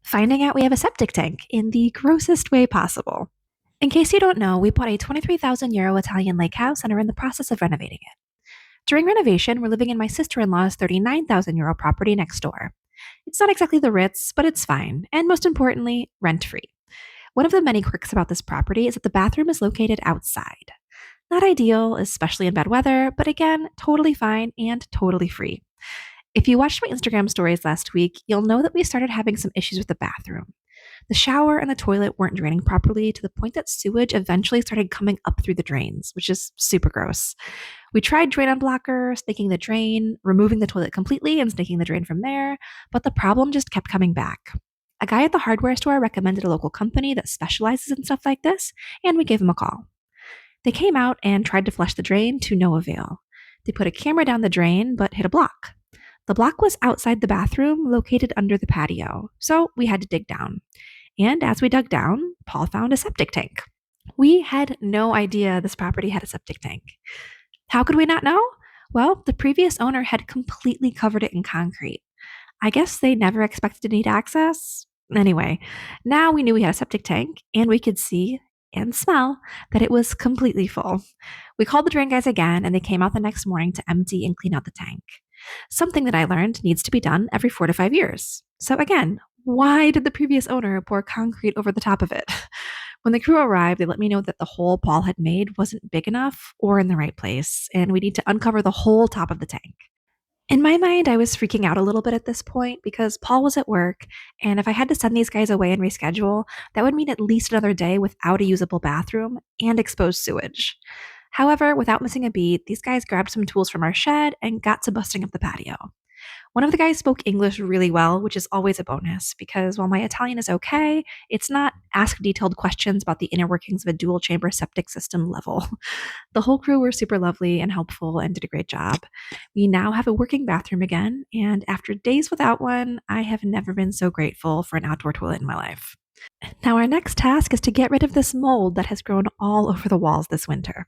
finding out we have a septic tank in the grossest way possible. In case you don't know, we bought a €23,000 Italian lake house and are in the process of renovating it. During renovation, we're living in my sister in law's €39,000 property next door. It's not exactly the Ritz, but it's fine, and most importantly, rent free. One of the many quirks about this property is that the bathroom is located outside. Not ideal, especially in bad weather, but again, totally fine and totally free. If you watched my Instagram stories last week, you'll know that we started having some issues with the bathroom. The shower and the toilet weren't draining properly to the point that sewage eventually started coming up through the drains, which is super gross. We tried drain unblocker, snaking the drain, removing the toilet completely and snaking the drain from there, but the problem just kept coming back. A guy at the hardware store recommended a local company that specializes in stuff like this, and we gave him a call. They came out and tried to flush the drain to no avail. They put a camera down the drain but hit a block. The block was outside the bathroom, located under the patio, so we had to dig down. And as we dug down, Paul found a septic tank. We had no idea this property had a septic tank. How could we not know? Well, the previous owner had completely covered it in concrete. I guess they never expected to need access. Anyway, now we knew we had a septic tank, and we could see and smell that it was completely full. We called the drain guys again, and they came out the next morning to empty and clean out the tank. Something that I learned needs to be done every 4 to 5 years. So again, why did the previous owner pour concrete over the top of it? When the crew arrived, they let me know that the hole Paul had made wasn't big enough or in the right place, and we need to uncover the whole top of the tank. In my mind, I was freaking out a little bit at this point because Paul was at work, and if I had to send these guys away and reschedule, that would mean at least another day without a usable bathroom and exposed sewage. However, without missing a beat, these guys grabbed some tools from our shed and got to busting up the patio. One of the guys spoke English really well, which is always a bonus because while my Italian is okay, it's not ask detailed questions about the inner workings of a dual chamber septic system level. The whole crew were super lovely and helpful and did a great job. We now have a working bathroom again, and after days without one, I have never been so grateful for an outdoor toilet in my life. Now, our next task is to get rid of this mold that has grown all over the walls this winter.